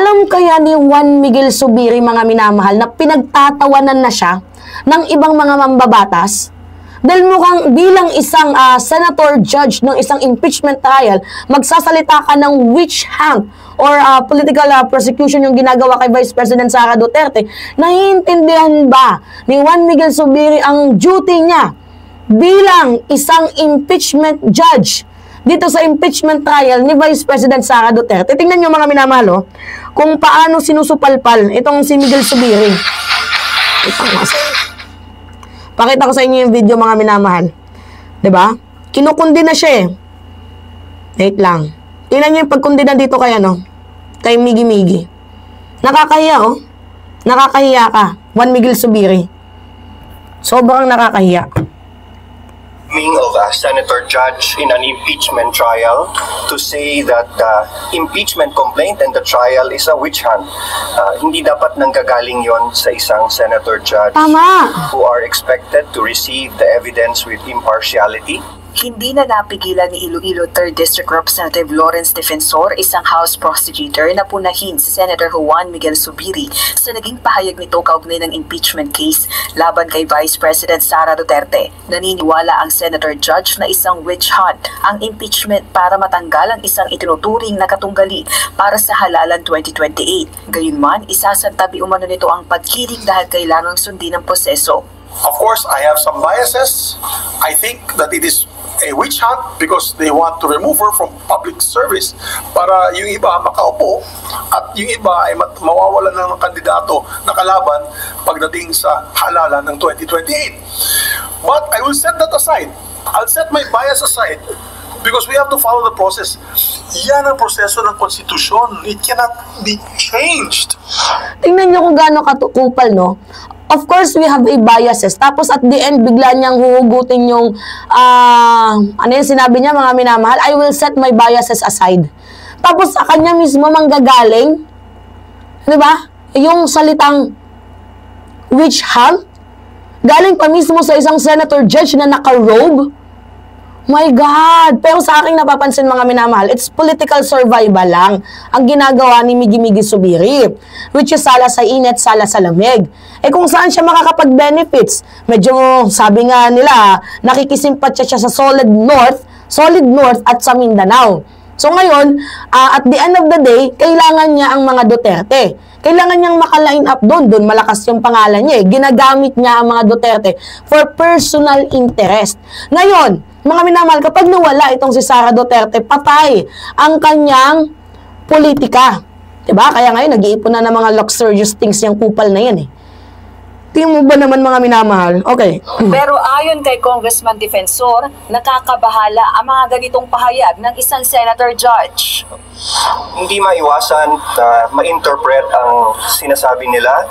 Alam kaya ni Juan Miguel Zubiri, mga minamahal, na pinagtatawanan na siya ng ibang mga mambabatas? Dahil mukhang bilang isang senator judge ng isang impeachment trial, magsasalita ka ng witch hunt or political prosecution yung ginagawa kay Vice President Sara Duterte. Naiintindihan ba ni Juan Miguel Zubiri ang duty niya bilang isang impeachment judge dito sa impeachment trial ni Vice President Sara Duterte? Tingnan nyo, mga minamahal, kung paano sinusupalpal itong si Miguel Zubiri. Pakita ko sa inyo yung video, mga minamahal. 'Di ba? Kinukundi na siya eh. Wait lang. Tingnan niyo yung pagkundina dito kay kay Miggy Miggy. Nakakahiya, oh. Nakakahiya ka, Juan Miguel Zubiri. Sobrang nakakahiya. Of a senator judge in an impeachment trial to say that the impeachment complaint and the trial is a witch hunt. Hindi dapat nanggagaling yon sa isang senator judge. Tama. Who are expected to receive the evidence with impartiality. Hindi na napigilan ni Iloilo 3rd District Representative Lawrence Defensor, isang House prosecutor, na punahin si Senator Juan Miguel Zubiri sa naging pahayag nito kaugnay ng impeachment case laban kay Vice President Sara Duterte. Naniniwala ang Senator Judge na isang witch hunt ang impeachment para matanggal ang isang itinuturing na katunggali para sa halalan 2028. Gayunman, isasantabi umano nito ang pagkiling dahil kailangang sundin ang proseso. Of course, I have some biases. I think that it is a witch hunt because they want to remove her from public service para yung iba makaupo at yung iba ay mawawalan ng kandidato na kalaban pagdating sa halalan ng 2028. But I will set that aside. I'll set my bias aside because we have to follow the process. Yan ang proseso ng konstitusyon. It cannot be changed. Tingnan nyo kung gaano katukupal, no? Of course, we have a biases. Tapos at the end, bigla niyang huhugutin yung, ano yung sinabi niya, mga minamahal, I will set my biases aside. Tapos sa kanya mismo manggagaling, di ba? Yung salitang witch hunt, galing pa mismo sa isang senator judge na naka-robe. My God! Pero sa aking napapansin, mga minamahal, it's political survival lang ang ginagawa ni Miggy Miggy Zubiri, which is sala sa init, sala sa lamig. Eh kung saan siya makakapag-benefits, medyo sabi nga nila, nakikisimpatya siya sa Solid North at sa Mindanao. So ngayon, at the end of the day, kailangan niya ang mga Duterte. Kailangan niyang maka-line up doon malakas yung pangalan niya eh. Ginagamit niya ang mga Duterte for personal interest. Ngayon, mga minamahal, kapag nawala itong si Sara Duterte, patay ang kanyang politika. Diba? Kaya ngayon, nag-iipon na ng mga luxurious things yung kupal na yan eh. Tingnan mo ba naman, mga minamahal? Okay. Pero ayon kay Congressman Defensor, nakakabahala ang mga ganitong pahayag ng isang senator judge. Hindi maiwasan na ma-interpret ang sinasabi nila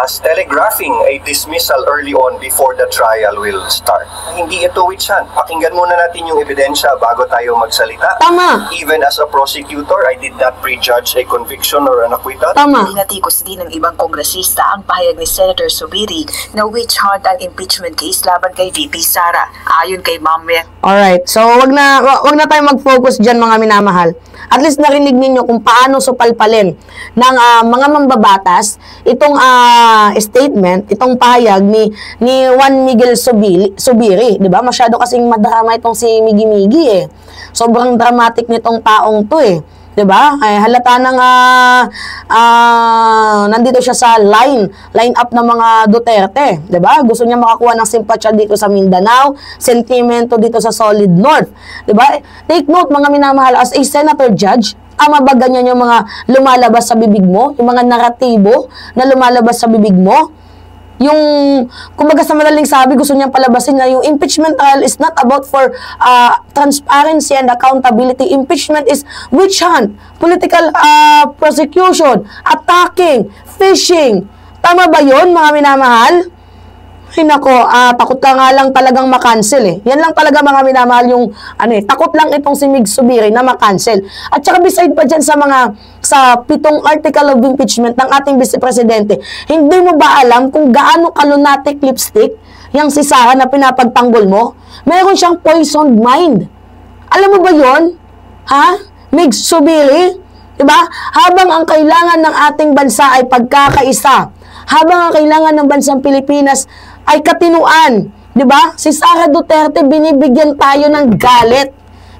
as telegraphing a dismissal early on before the trial will start. Hindi ito witch hunt. Pakinggan muna natin yung ebidensya bago tayo magsalita. Tama. Even as a prosecutor, I did not prejudge a conviction or an acquittal. Tama. Pinatikos din ng ibang kongresista ang pahayag ni Senator Zubiri na witch hunt ang impeachment case laban kay VP Sara. Ayon kay Mamre. Alright, so wag na tayo mag-focus dyan, mga minamahal. At least narinig ninyo kung paano supalpalin ng mga mambabatas itong statement, itong pahayag ni Juan Miguel Zubiri, di ba? Masyado kasing madrama itong si Miggy Miggy eh. Sobrang dramatic nitong taong to eh. 'Di ba? Ay halata nang nandito siya sa line up ng mga Duterte, 'di ba? Gusto niya makakuha ng simpatya dito sa Mindanao, sentimento dito sa Solid North, 'di ba? Take note, mga minamahal, as a senator judge, mabaga niya yung mga lumalabas sa bibig mo, yung mga naratibo na lumalabas sa bibig mo. Yung, kumbaga sa madaling sabi, gusto niyang palabasin na yung impeachment trial is not about for transparency and accountability. Impeachment is witch hunt, political prosecution, attacking, fishing. Tama ba yun, mga minamahal? Ay nako, takot ka nga lang talagang makancel eh. Yan lang talaga, mga minamahal, yung takot lang itong si Mig Zubiri na makancel. At saka beside pa dyan sa 7 article of impeachment ng ating Vice Presidente, hindi mo ba alam kung gaano ka-lunatic lipstick yung si Sara na pinapagtanggol mo? Meron siyang poisoned mind. Alam mo ba yon? Ha? Mig Zubiri? Diba? Habang ang kailangan ng ating bansa ay pagkakaisa, habang ang kailangan ng bansang Pilipinas ay katinuan, diba? Si Sara Duterte, binibigyan tayo ng galit.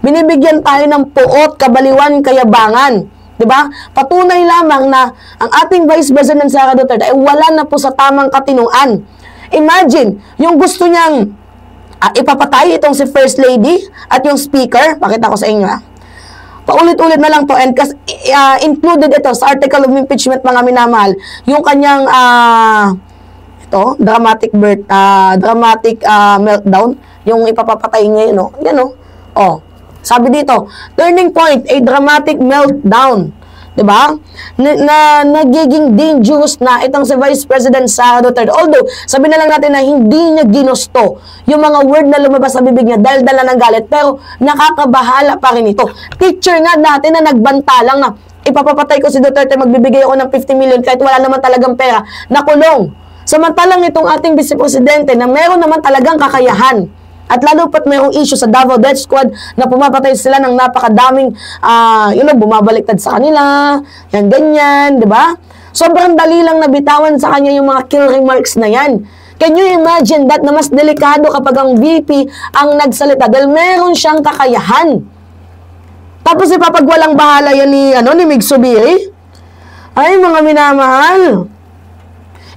Binibigyan tayo ng puot, kabaliwan, kayabangan. Diba? Patunay lamang na ang ating Vice President Sara Duterte ay wala na po sa tamang katinuan. Imagine, yung gusto niyang ipapatay itong si First Lady at yung Speaker, pakita ko sa inyo paulit-ulit na lang to, and included ito sa article of impeachment, mga minamahal, yung kanyang dramatic meltdown, yung ipapapatay niya yun, yan sabi dito, turning point, a dramatic meltdown. Diba? Nagiging dangerous na itong si Vice President Sara Duterte. Although, sabi na lang natin na hindi niya ginusto yung mga word na lumabas sa bibig niya dahil dala ng galit, pero nakakabahala pa rin ito. Picture nga natin na nagbanta lang na ipapapatay ko si Duterte, magbibigay ako ng 50 million kahit wala naman talagang pera, nakulong. Samantalang itong ating Vice Presidente na meron naman talagang kakayahan. At lalo pat mayroong issue sa Davao Death Squad na pumapatay sila ng napakadaming, bumabaliktad sa kanila, yan, ganyan, di ba? Sobrang dali lang nabitawan sa kanya yung mga kill remarks na yan. Can you imagine that na mas delikado kapag ang VP ang nagsalita dahil meron siyang kakayahan? Tapos ipapagwalang bahala yan ni Mig Zubiri? Ay, mga minamahal.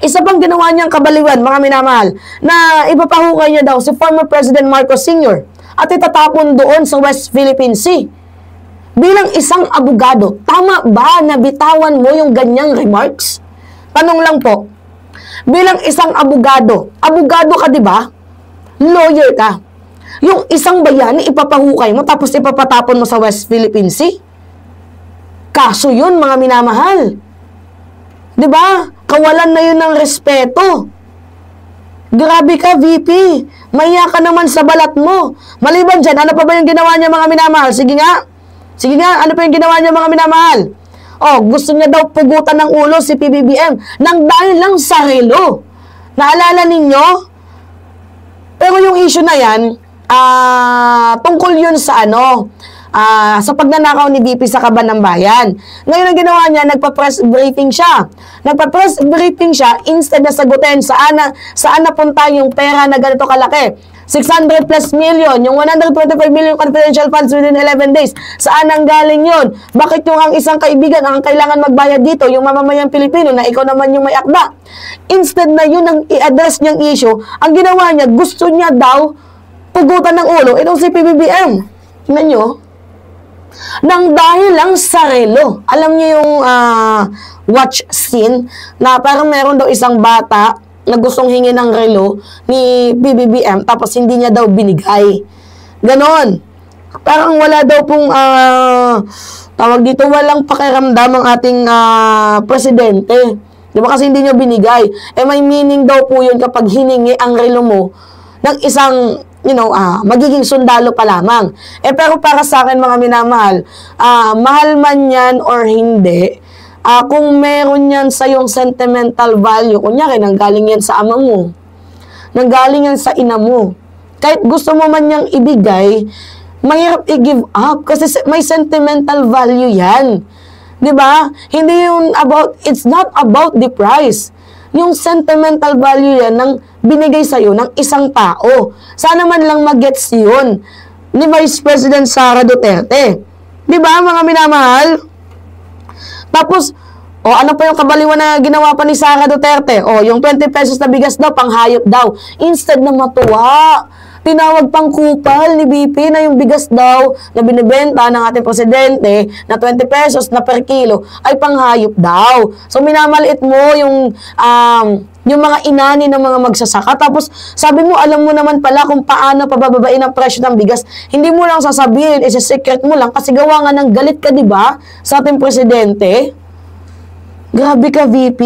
Isa pang ginawa niyang kabaliwan, mga minamahal, na ipapahukay niya daw si former President Marcos Sr. at itatapon doon sa West Philippine Sea. Bilang isang abogado, tama ba na bitawan mo yung ganyang remarks? Tanong lang po. Bilang isang abogado ka, di ba? Lawyer ka. Yung isang bayani, ipapahukay mo tapos ipapatapon mo sa West Philippine Sea? Kaso yun, mga minamahal. Di ba? Kawalan na yun ng respeto. Grabe ka, VP. Maya ka naman sa balat mo. Maliban dyan, ano pa ba yung ginawa niya, mga minamahal? Sige nga, ano pa yung ginawa niya, mga minamahal? Gusto niya daw pugutan ng ulo si PBBM nang dahil lang sa relo. Naalala ninyo? Pero yung issue na yan, tungkol yun sa sa pagnanakaw ni VP sa Kaban ng Bayan. Ngayon ang ginawa niya, nagpa-press briefing siya. Instead na sagutin saan napunta yung pera na ganito kalaki. 600 plus million, yung 125 million confidential funds within 11 days. Saan ang galing yun? Bakit yung ang isang kaibigan ang kailangan magbayad dito, yung mamamayang Pilipino na ikaw naman yung may akda? Instead na yun ang i-address niyang issue, ang ginawa niya, gusto niya daw pugutan ng ulo itong si PBBM. Tingnan nyo, nang dahil lang sa relo. Alam niyo yung watch scene na parang meron daw isang bata na gustong hingi ng relo ni PBBM tapos hindi niya daw binigay. Ganon. Parang wala daw pong tawag dito, walang pakiramdam ang ating presidente. Di ba kasi hindi niya binigay? May meaning daw po yun kapag hiningi ang relo mo ng isang magiging sundalo pa lamang. Pero para sa akin, mga minamahal, mahal man yan or hindi, kung meron yan sa yung sentimental value, kunyari, nanggaling yan sa ama mo, nanggaling yan sa ina mo, kahit gusto mo man niyang ibigay, mahirap i-give up kasi may sentimental value yan. Diba? Hindi yun it's not about the price. Yung sentimental value yan ng binigay sa'yo ng isang tao. Sana man lang mag-gets yun ni Vice President Sara Duterte. Diba, mga minamahal? Tapos, ano pa yung kabaliwan na ginawa pa ni Sara Duterte? Yung 20 pesos na bigas daw, panghayop daw. Instead na matuwa, tinawag pang kupal ni BP na yung bigas daw na binibenta ng ating presidente na 20 pesos na per kilo ay panghayop daw. So, minamaliit mo yung mga inani ng mga magsasaka. Tapos, sabi mo, alam mo naman pala kung paano pabababain ang presyo ng bigas. Hindi mo lang sasabihin, isa-secret mo lang kasi gawa nga ng galit ka, di ba? Sa ating presidente. Grabe ka, VP.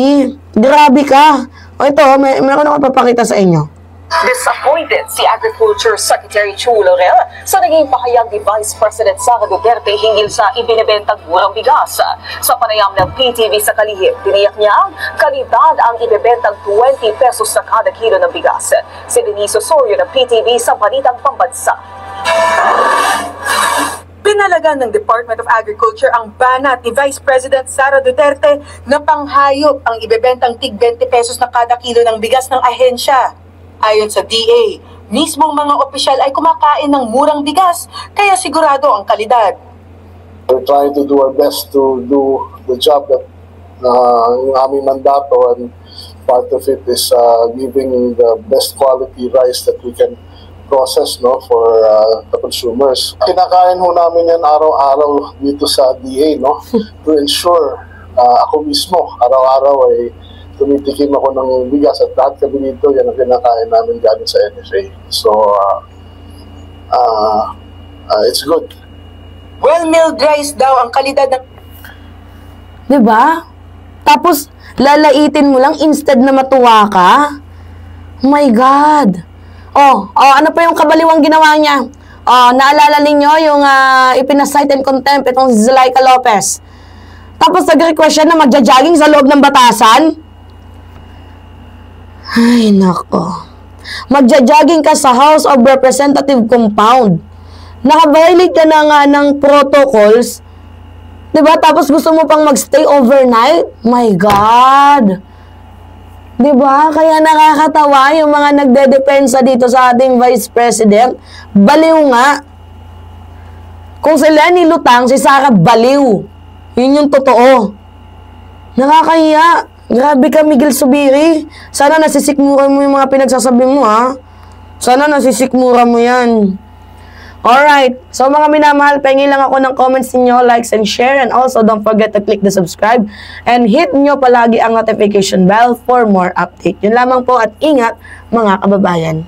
Grabe ka. Ito, meron ako papakita sa inyo. Disappointed si Agriculture Secretary Chu Laurel sa naging pahayag ni Vice President Sara Duterte hinggil sa ibinebentang murang bigas. Sa panayam ng PTV sa Kalihim, tiniyak niya kalidad ang ibebentang 20 pesos sa kada kilo ng bigas. Si Denise Osorio ng PTV sa Balitang Pambansa. Pinalagan ng Department of Agriculture ang banat ni Vice President Sara Duterte na panghayop ang ibebentang tig 20 pesos na kada kilo ng bigas ng ahensya. Ayon sa DA, mismong mga opisyal ay kumakain ng murang bigas, kaya sigurado ang kalidad. We're trying to do our best to do the job that yung aming mandato, and part of it is giving the best quality rice that we can process, no, for the consumers. Kinakain ho namin yan araw-araw dito sa DA, no, to ensure ako mismo araw-araw ay tumitikim ako ng bigas, at lahat kami dito yan ang kinakain namin galing sa NFA. So it's good. Well-milled rice daw ang kalidad ng... Diba? Tapos, lalaitin mo lang instead na matuwa ka? Oh my God! Ano pa yung kabaliwang ginawa niya? Naalala ninyo yung ipinasight and contempt itong Zulaika Lopez. Tapos nag-request siya na magja-jogging sa loob ng batasan? Ay, nako. Magja-jogging ka sa House of Representative compound. Naka-violate ka na nga ng protocols. Diba? Tapos gusto mo pang magstay overnight? My God! Diba? Kaya nakakatawa yung mga nagdedepensa dito sa ating Vice President. Baliw nga. Kung si Lenny Lutang, si Sara baliw. Yun yung totoo. Nakakahiya. Grabe ka, Miguel Zubiri. Sana nasisikmura mo yung mga pinagsasabi mo, ha? Sana nasisikmura mo yan. Alright, so mga minamahal, pengi lang ako ng comments niyo, likes and share, and also don't forget to click the subscribe and hit nyo palagi ang notification bell for more update. Yun lamang po at ingat mga kababayan.